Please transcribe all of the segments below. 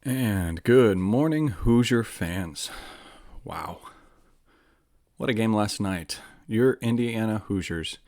And good morning, Hoosier fans. Wow. What a game last night. Your Indiana Hoosiers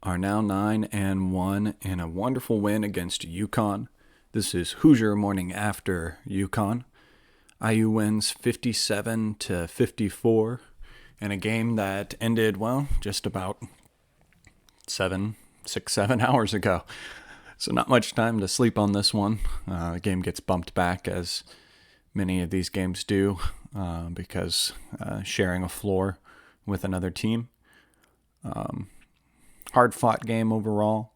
are now 9-1 in a wonderful win against UConn. This is Hoosier Morning After UConn. IU wins 57-54 in a game that ended, just about 7 hours ago. So not much time to sleep on this one. The game gets bumped back, as many of these games do, because sharing a floor with another team. Hard-fought game overall.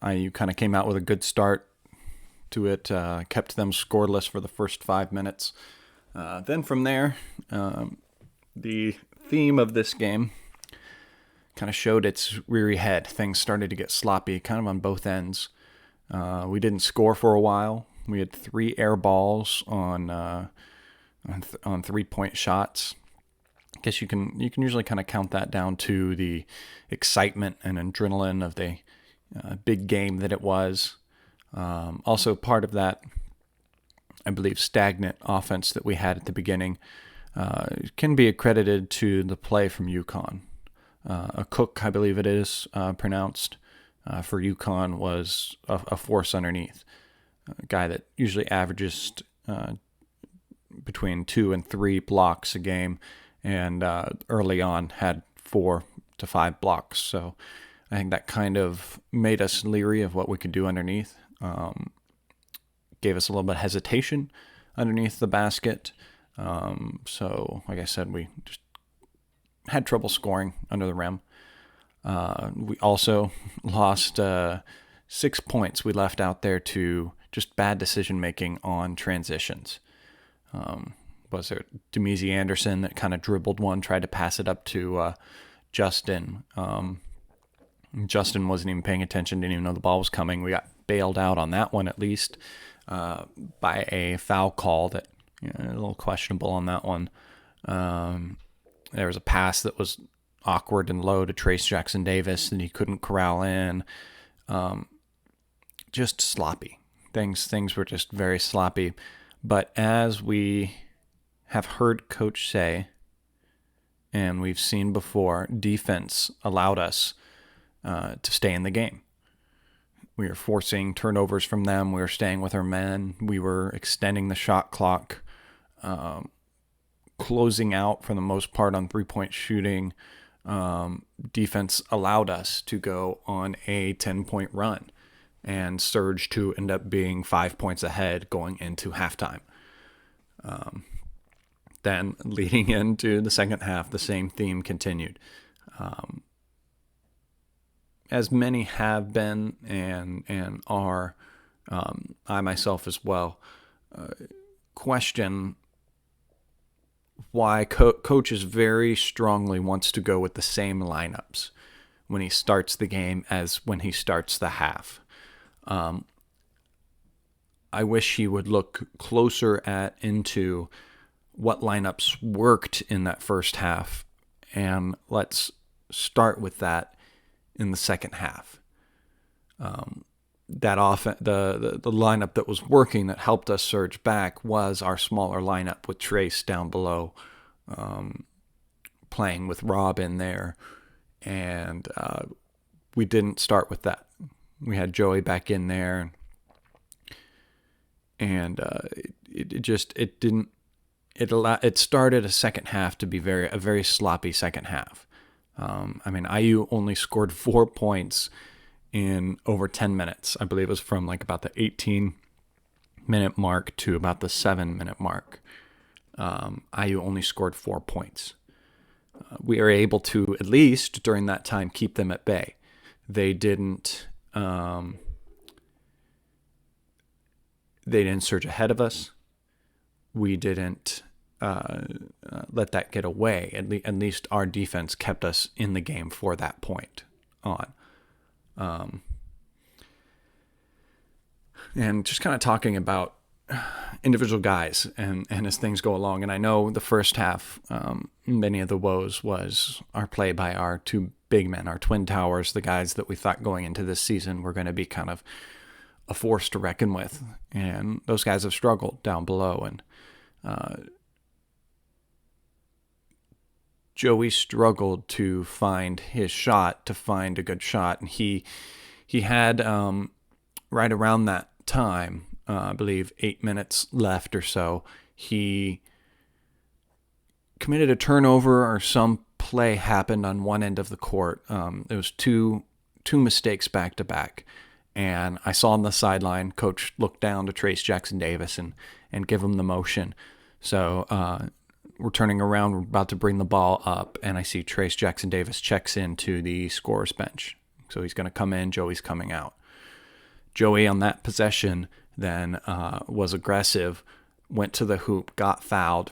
IU kind of came out with a good start to it, kept them scoreless for the first 5 minutes. Then from there, the theme of this game kind of showed its reary head. Things started to get sloppy, kind of on both ends. We didn't score for a while. We had 3 air balls on 3-point shots. I guess you can usually kind of count that down to the excitement and adrenaline of the big game that it was. Also, part of that, I believe, stagnant offense that we had at the beginning can be accredited to the play from UConn. A Cook, I believe it is pronounced, for UConn was a force underneath. A guy that usually averages between 2 and 3 blocks a game, and early on had 4 to 5 blocks. So I think that kind of made us leery of what we could do underneath. Gave us a little bit of hesitation underneath the basket. So, like I said, we just had trouble scoring under the rim. We also lost 6 points we left out there to just bad decision-making on transitions. Was there Demezy Anderson that kind of dribbled one, tried to pass it up to Justin. Justin wasn't even paying attention, didn't even know the ball was coming. We got bailed out on that one, at least, by a foul call that, a little questionable on that one. There was a pass that was awkward and low to Trace Jackson Davis, and he couldn't corral in. Just sloppy. Things were just very sloppy. But as we have heard Coach say, and we've seen before, defense allowed us to stay in the game. We were forcing turnovers from them. We were staying with our men. We were extending the shot clock, closing out for the most part on 3-point shooting. Defense allowed us to go on a 10-point run and surge to end up being 5 points ahead going into halftime. Then leading into the second half, the same theme continued. As many have been and are, I myself as well, question why coaches very strongly wants to go with the same lineups when he starts the game as when he starts the half. I wish he would look closer into what lineups worked in that first half, and let's start with that in the second half. The lineup that was working that helped us surge back was our smaller lineup with Trace down below, playing with Rob in there, and we didn't start with that. We had Joey back in there, and it started a second half to be a very sloppy second half. IU only scored 4 points in over 10 minutes. I believe it was from like about the 18-minute mark to about the 7-minute mark. IU only scored 4 points. We were able to, at least during that time, keep them at bay. They didn't surge ahead of us. We didn't let that get away. At least our defense kept us in the game for that point on. And just kind of talking about individual guys and as things go along. And I know the first half, many of the woes was our play by our 2 big men, our twin towers, the guys that we thought going into this season were going to be kind of a force to reckon with, and those guys have struggled down below. And Joey struggled to find his shot, to find a good shot, and he had right around that time, I believe 8 minutes left or so, he committed a turnover, or some play happened on one end of the court. There was two mistakes back to back, and I saw on the sideline, coach look down to Trace Jackson Davis and give him the motion. So we're turning around, we're about to bring the ball up, and I see Trace Jackson Davis checks into the scorer's bench. So he's going to come in, Joey's coming out. Joey on that possession then was aggressive, went to the hoop, got fouled,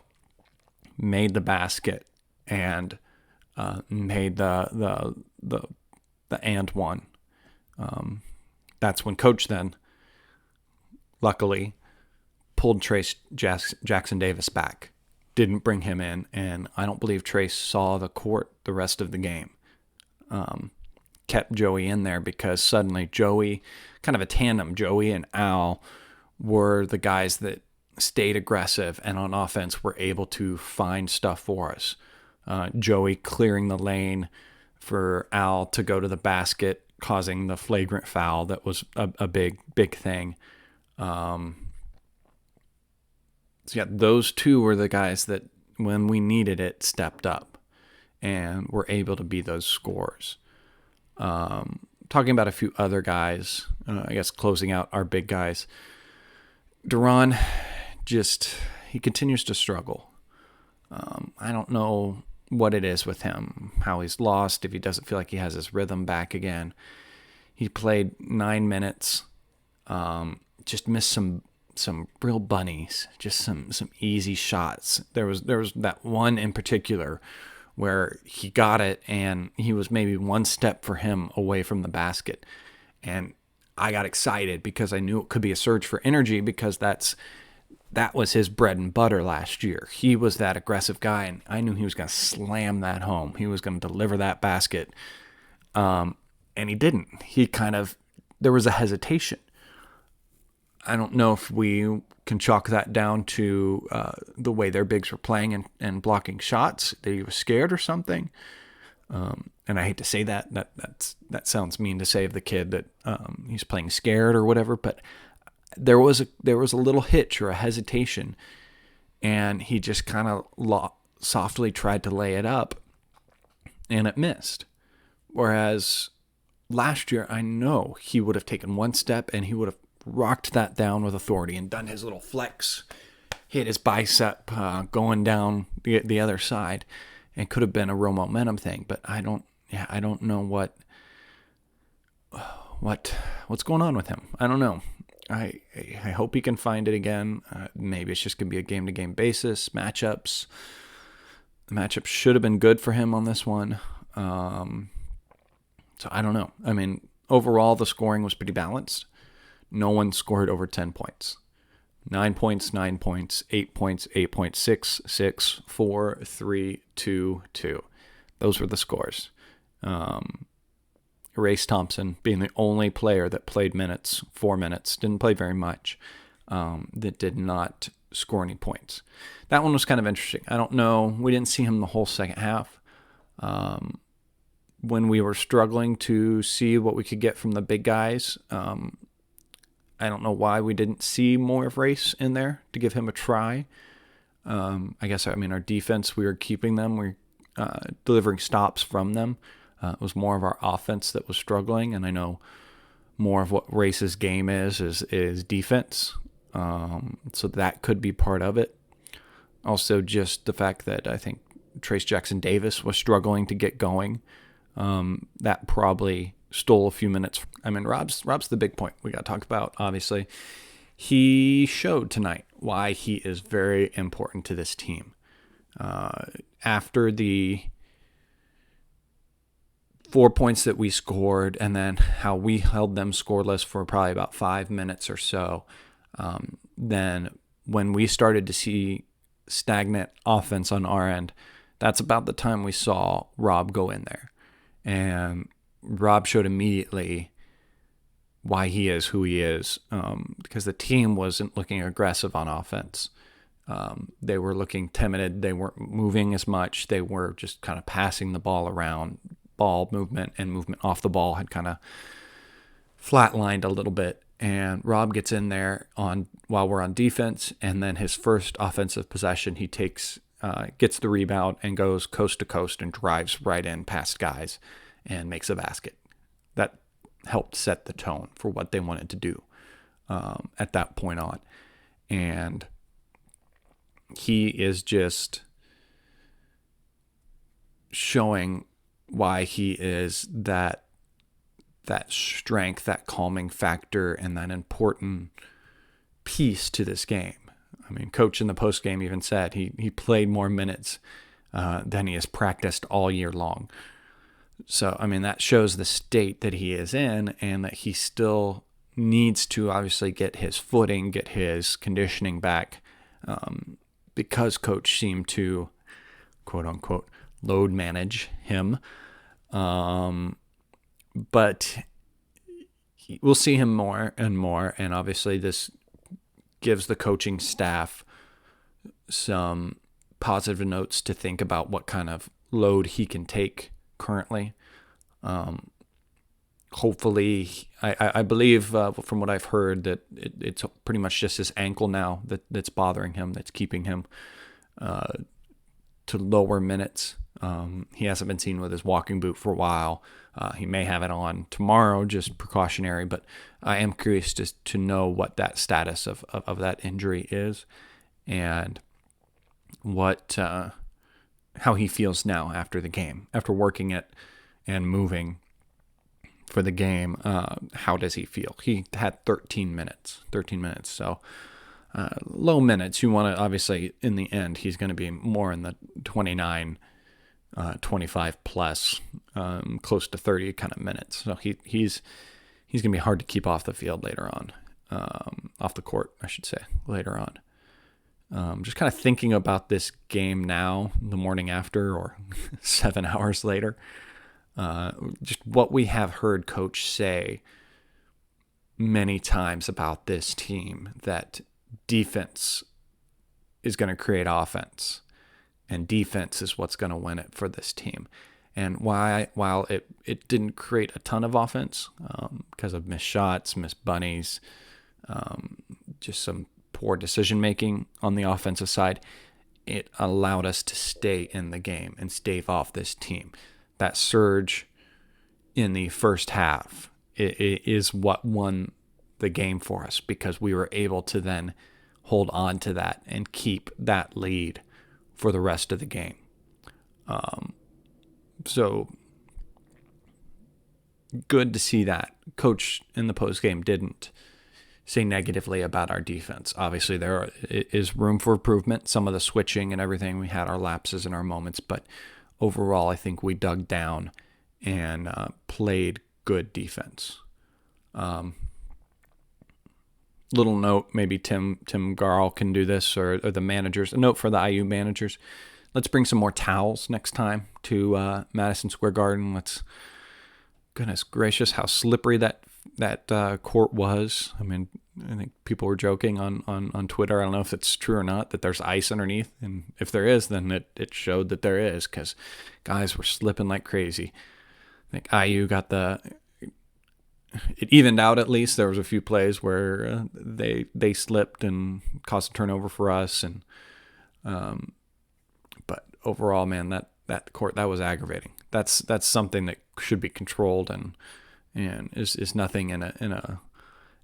made the basket, and made the and one. That's when coach then, luckily, pulled Trace Jackson Davis back. Didn't bring him in, and I don't believe Trace saw the court the rest of the game. Kept Joey in there because suddenly Joey, kind of a tandem, Joey and Al were the guys that stayed aggressive and on offense were able to find stuff for us. Joey clearing the lane for Al to go to the basket, causing the flagrant foul that was a big thing. So yeah, those two were the guys that when we needed it stepped up and were able to be those scorers. Talking about a few other guys, I guess closing out our big guys, Duran he continues to struggle. I don't know what it is with him, how he's lost, if he doesn't feel like he has his rhythm back again. He played 9 minutes, just missed some real bunnies, just some easy shots. There was that one in particular where he got it and he was maybe one step for him away from the basket. And I got excited because I knew it could be a surge for energy, because that was his bread and butter last year. He was that aggressive guy, and I knew he was going to slam that home. He was going to deliver that basket. And he didn't. There was a hesitation. I don't know if we can chalk that down to the way their bigs were playing and blocking shots, that he was scared or something. And I hate to say that sounds mean to say of the kid that he's playing scared or whatever, but there was a little hitch or a hesitation, and he just kind of softly tried to lay it up, and it missed. Whereas last year, I know he would have taken one step and he would have rocked that down with authority and done his little flex, hit his bicep going down the other side, and could have been a real momentum thing. But I don't know what's going on with him. I don't know. I hope he can find it again. Maybe it's just going to be a game-to-game basis. Matchups. The matchup should have been good for him on this one. So I don't know. I mean, overall, the scoring was pretty balanced. No one scored over 10 points. 9 points, 9 points, 8 points, 8 points, 6, 6, 4, 3, 2, 2. Those were the scores. Race Thompson being the only player that played 4 minutes, didn't play very much, that did not score any points. That one was kind of interesting. I don't know. We didn't see him the whole second half. When we were struggling to see what we could get from the big guys, I don't know why we didn't see more of Race in there to give him a try. Our defense, we were keeping them. We were delivering stops from them. It was more of our offense that was struggling, and I know more of what Race's game is defense. So that could be part of it. Also, just the fact that I think Trace Jackson Davis was struggling to get going. That probably stole a few minutes. I mean, Rob's the big point we got to talk about, obviously. He showed tonight why he is very important to this team. After the 4 points that we scored, and then how we held them scoreless for probably about 5 minutes or so, then when we started to see stagnant offense on our end, that's about the time we saw Rob go in there. And Rob showed immediately why he is who he is, because the team wasn't looking aggressive on offense. They were looking timid. They weren't moving as much. They were just kind of passing the ball around. Ball movement and movement off the ball had kind of flatlined a little bit. And Rob gets in there while we're on defense, and then his first offensive possession, he gets the rebound and goes coast to coast and drives right in past guys and makes a basket. That helped set the tone for what they wanted to do at that point on. And he is just showing why he is that strength, that calming factor, and that important piece to this game. I mean, coach in the postgame even said he played more minutes than he has practiced all year long. So, I mean, that shows the state that he is in, and that he still needs to obviously get his footing, get his conditioning back, because coach seemed to, quote unquote, load manage him. But we'll see him more and more, and obviously this gives the coaching staff some positive notes to think about what kind of load he can take currently. Hopefully, I believe from what I've heard that it's pretty much just his ankle now that's bothering him, that's keeping him to lower minutes. He hasn't been seen with his walking boot for a while. He may have it on tomorrow, just precautionary, but I am curious just to know what that status of that injury is, and what how he feels now after the game, after working it and moving for the game. How does he feel? He had 13 minutes. So low minutes. You want to, obviously, in the end, he's going to be more in the 29, 25 plus, close to 30 kind of minutes. So he's going to be hard to keep off the field later on, off the court, I should say, later on. Just kind of thinking about this game now, the morning after, or 7 hours later, just what we have heard coach say many times about this team, that defense is going to create offense, and defense is what's going to win it for this team. And while it didn't create a ton of offense because of missed shots, missed bunnies, just some poor decision-making on the offensive side, it allowed us to stay in the game and stave off this team. That surge in the first half is what won the game for us, because we were able to then hold on to that and keep that lead for the rest of the game. So good to see that. Coach in the postgame didn't say negatively about our defense. Obviously, there is room for improvement. Some of the switching and everything, we had our lapses and our moments, but overall, I think we dug down and played good defense. Little note, maybe Tim Garl can do this, or the managers. A note for the IU managers: let's bring some more towels next time to Madison Square Garden. Goodness gracious, how slippery that court was. I mean, I think people were joking on Twitter. I don't know if it's true or not, that there's ice underneath. And if there is, then it showed that there is, because guys were slipping like crazy. I think IU got it evened out at least. There was a few plays where they slipped and caused a turnover for us. And but overall, man, that court, that was aggravating. That's something that should be controlled and is nothing in a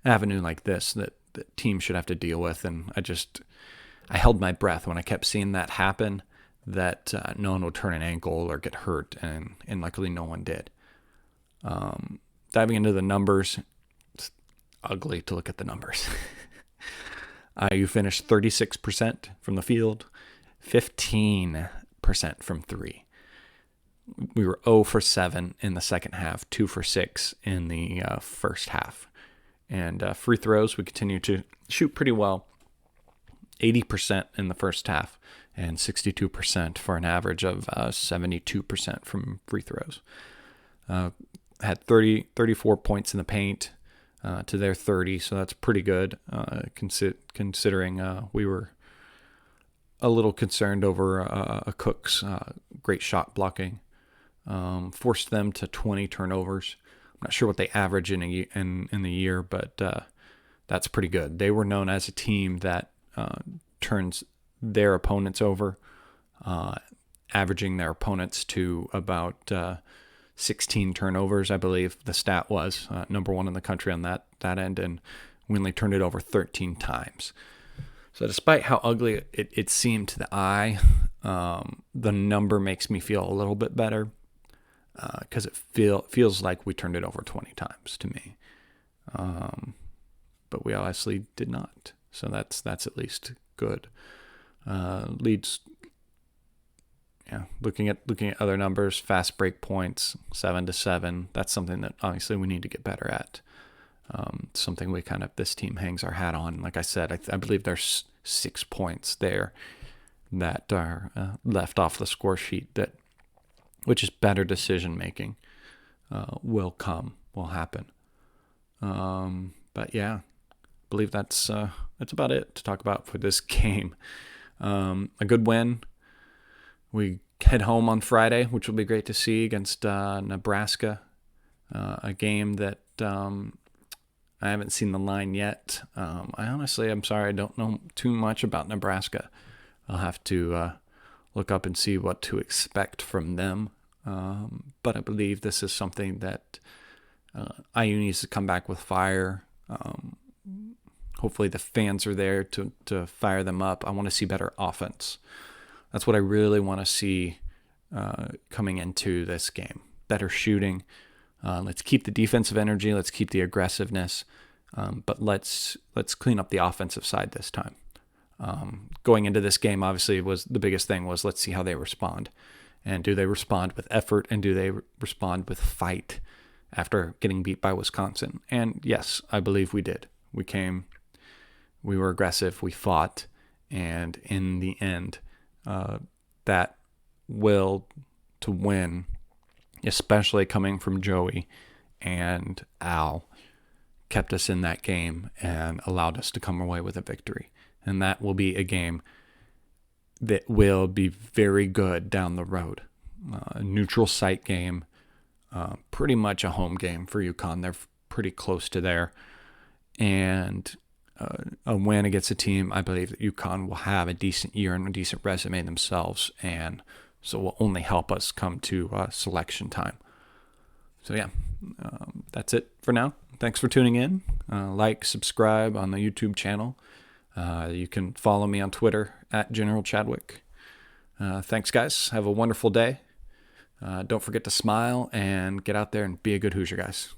avenue like this that teams should have to deal with. And I held my breath when I kept seeing that happen, that no one would turn an ankle or get hurt, and luckily no one did. Diving into the numbers, it's ugly to look at the numbers. IU finished 36% from the field, 15% from three. We were 0 for 7 in the second half, 2 for 6 in the first half. And free throws, we continue to shoot pretty well, 80% in the first half and 62% for an average of 72% from free throws. Had 34 points in the paint, to their 30, so that's pretty good considering we were a little concerned over a Cook's great shot blocking. Forced them to 20 turnovers. I'm not sure what they average in the year, but that's pretty good. They were known as a team that turns their opponents over, averaging their opponents to about 16 turnovers, I believe the stat was. Number one in the country on that end, and we only turned it over 13 times. So despite how ugly it seemed to the eye, the number makes me feel a little bit better because it feels like we turned it over 20 times to me. But we obviously did not. So that's at least good. Leads, looking at other numbers, fast break points, 7-7. That's something that obviously we need to get better at. Something this team hangs our hat on. Like I said, I believe there's 6 points there that are left off the score sheet, which is better decision making will happen. But yeah, I believe that's about it to talk about for this game. A good win. We head home on Friday, which will be great to see against Nebraska. A game that I haven't seen the line yet. I'm sorry, I don't know too much about Nebraska. I'll have to look up and see what to expect from them. But I believe this is something that IU needs to come back with fire. Hopefully the fans are there to fire them up. I want to see better offense. That's what I really want to see coming into this game. Better shooting. Let's keep the defensive energy. Let's keep the aggressiveness. But let's clean up the offensive side this time. Going into this game, obviously, the biggest thing was let's see how they respond. And do they respond with effort, and do they respond with fight after getting beat by Wisconsin? And yes, I believe we did. We were aggressive, we fought, and in the end, that will to win, especially coming from Joey and Al, kept us in that game and allowed us to come away with a victory. And that will be a game that will be very good down the road. A neutral site game, pretty much a home game for UConn. They're pretty close to there. And a win against a team, I believe that UConn will have a decent year and a decent resume themselves. And so will only help us come to selection time. So yeah, that's it for now. Thanks for tuning in. Like, subscribe on the YouTube channel. You can follow me on Twitter at General Chadwick. Thanks, guys. Have a wonderful day. Don't forget to smile and get out there and be a good Hoosier, guys.